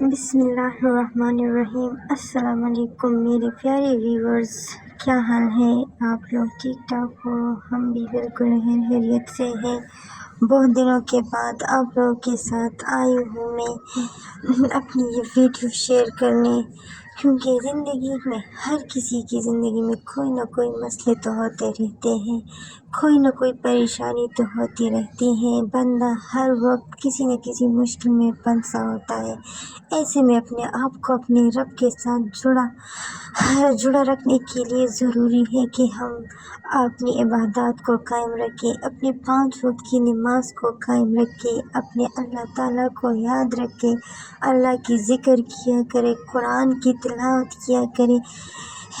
بسم اللہ الرحمن الرحیم۔ السلام علیکم میرے پیارے ویورز، کیا حال ہے؟ آپ لوگ ٹھیک ٹھاک ہو؟ ہم بھی بالکل خیریت سے ہیں۔ بہت دنوں کے بعد آپ لوگوں کے ساتھ آئی ہوں میں اپنی یہ ویڈیو شیئر کرنے، کیونکہ زندگی میں ہر کسی کی زندگی میں کوئی نہ کوئی مسئلے تو ہوتے رہتے ہیں، کوئی نہ کوئی پریشانی تو ہوتی رہتی ہے۔ بندہ ہر وقت کسی نہ کسی مشکل میں پھنسا ہوتا ہے۔ ایسے میں اپنے آپ کو اپنے رب کے ساتھ جڑا رکھنے کے لیے ضروری ہے کہ ہم اپنی عبادات کو قائم رکھیں، اپنے 5 وقت کی نماز کو قائم رکھیں، اپنے اللہ تعالیٰ کو یاد رکھیں، اللہ کی ذکر کیا کرے، قرآن کی تلاوت کیا کرے۔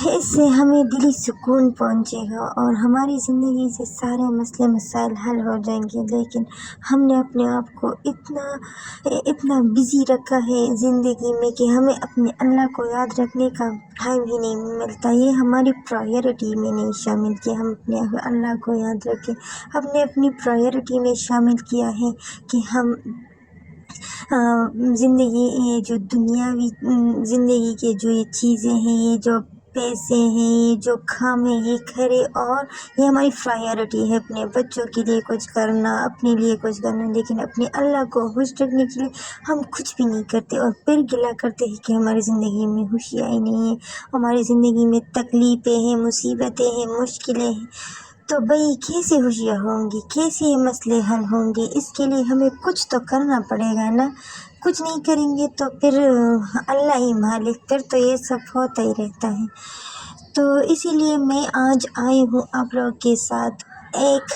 اس سے ہمیں دلی سکون پہنچے گا اور ہماری زندگی سے سارے مسئلے مسائل حل ہو جائیں گے۔ لیکن ہم نے اپنے آپ کو اتنا بزی رکھا ہے زندگی میں کہ ہمیں اپنے اللہ کو یاد رکھنے کا ٹائم ہی نہیں ملتا۔ یہ ہماری پرائیورٹی میں نہیں شامل کیا، ہم اپنے اللہ کو یاد رکھیں۔ ہم نے اپنی پرائیورٹی میں شامل کیا ہے کہ ہم زندگی، یہ جو دنیاوی زندگی کے جو یہ چیزیں ہیں، یہ جو پیسے ہیں، یہ جو کام ہے، یہ کرے، اور یہ ہماری پرائیورٹی ہے۔ اپنے بچوں کے لیے کچھ کرنا، اپنے لیے کچھ کرنا، لیکن اپنے اللہ کو خوش رکھنے کے لیے ہم کچھ بھی نہیں کرتے اور پھر گلہ کرتے ہیں کہ ہماری زندگی میں خوشیاں ہی نہیں ہیں، ہماری زندگی میں تکلیفیں ہیں، مصیبتیں ہیں، مشکلیں ہیں۔ تو بھئی کیسے خوشیاں ہوں گی، کیسے یہ مسئلے حل ہوں گے؟ اس کے لیے ہمیں کچھ تو کرنا پڑے گا نا۔ کچھ نہیں کریں گے تو پھر اللہ ہی مالک، پھر تو یہ سب ہوتا ہی رہتا ہے۔ تو اسی لیے میں آج آئی ہوں آپ لوگوں کے ساتھ ایک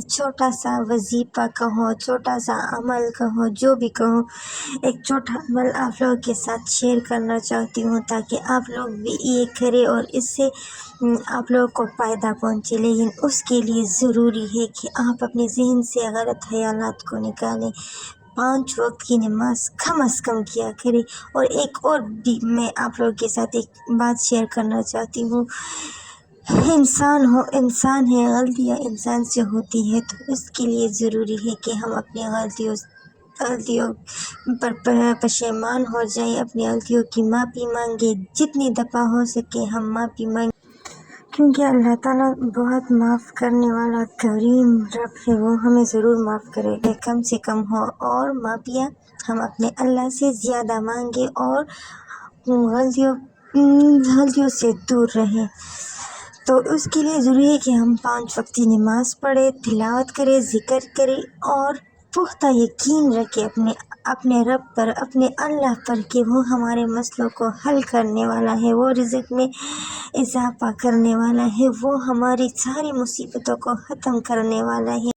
چھوٹا سا وظیفہ کہو، چھوٹا سا عمل کہو، جو بھی کہو، ایک چھوٹا عمل آپ لوگوں کے ساتھ شیئر کرنا چاہتی ہوں تاکہ آپ لوگ بھی یہ کریں اور اس سے آپ لوگوں کو فائدہ پہنچے۔ لیکن اس کے لیے ضروری ہے کہ آپ اپنے ذہن سے غلط خیالات کو نکالیں، 5 وقت کی نماز کم از کم کیا کریں۔ اور ایک اور بھی میں آپ لوگوں کے ساتھ ایک بات شیئر کرنا چاہتی ہوں۔ انسان ہے، غلطیاں انسان سے ہوتی ہے، تو اس کے لیے ضروری ہے کہ ہم اپنی غلطیوں پر پشیمان ہو جائیں، اپنی غلطیوں کی معافی مانگیں، جتنی دفعہ ہو سکے ہم معافی مانگیں، کیونکہ اللہ تعالیٰ بہت معاف کرنے والا کریم رب ہے، وہ ہمیں ضرور معاف کرے گا، کم سے کم ہو، اور معافیاں ہم اپنے اللہ سے زیادہ مانگیں اور غلطیوں سے دور رہیں۔ تو اس کے لیے ضروری ہے کہ ہم 5 وقت کی نماز پڑھیں، تلاوت کریں، ذکر کریں اور پختہ یقین رکھیں اپنے رب پر، اپنے اللہ پر، کہ وہ ہمارے مسئلوں کو حل کرنے والا ہے، وہ رزق میں اضافہ کرنے والا ہے، وہ ہماری ساری مصیبتوں کو ختم کرنے والا ہے۔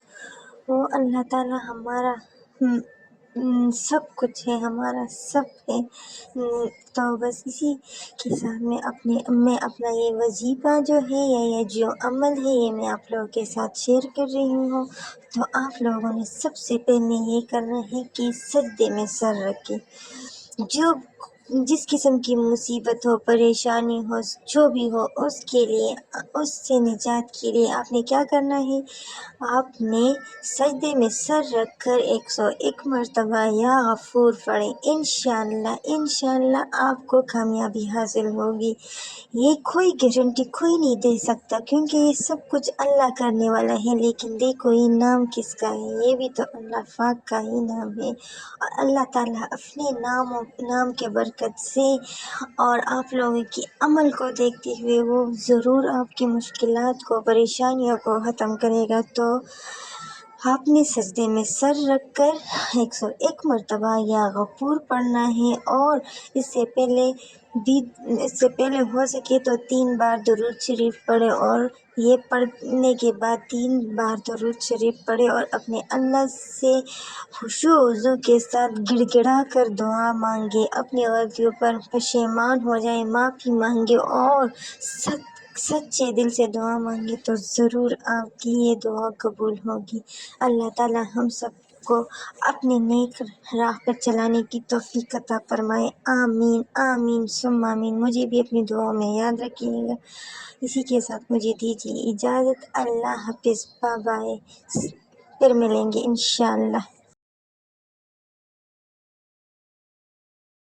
وہ اللہ تعالیٰ ہمارا سب کچھ ہے، ہمارا سب ہے۔ تو بس اسی کے ساتھ میں اپنا یہ وظیفہ جو ہے یا یہ جو عمل ہے، یہ میں آپ لوگوں کے ساتھ شیئر کر رہی ہوں۔ تو آپ لوگوں نے سب سے پہلے یہ کرنا ہے کہ سجدے میں سر رکھیں۔ جس قسم کی مصیبت ہو، پریشانی ہو، جو بھی ہو، اس کے لیے، اس سے نجات کے لیے آپ نے کیا کرنا ہے؟ آپ نے سجدے میں سر رکھ کر 101 مرتبہ یا غفور پڑھیں۔ انشاءاللہ آپ کو کامیابی حاصل ہوگی۔ یہ کوئی گارنٹی کوئی نہیں دے سکتا، کیونکہ یہ سب کچھ اللہ کرنے والا ہے، لیکن دیکھو یہ نام کس کا ہے؟ یہ بھی تو اللہ پاک کا ہی نام ہے، اور اللہ تعالیٰ اپنے نام کے برکت سے اور آپ لوگوں کی عمل کو دیکھتے ہوئے وہ ضرور آپ کی مشکلات کو، پریشانیوں کو ختم کرے گا۔ تو آپ نے سجدے میں سر رکھ کر 101 مرتبہ یا غفور پڑھنا ہے، اور اس سے پہلے ہو سکے تو 3 بار درود شریف پڑھے، اور یہ پڑھنے کے بعد 3 بار درود شریف پڑھے اور اپنے اللہ سے خشوع و خضوع کے ساتھ گڑ گڑا کر دعا مانگے، اپنی غلطیوں پر پشیمان ہو جائیں، معافی مانگے اور سچے دل سے دعا مانگے، تو ضرور آپ کی یہ دعا قبول ہوگی۔ اللہ تعالیٰ ہم سب کو اپنے نیک راہ پر چلانے کی توفیق عطا فرمائے۔ آمین آمین ثم آمین۔ مجھے بھی اپنی دعاؤں میں یاد رکھیے گا۔ اسی کے ساتھ مجھے دیجیے اجازت۔ اللہ حافظ، بائے بائے، پھر ملیں گے انشاءاللہ۔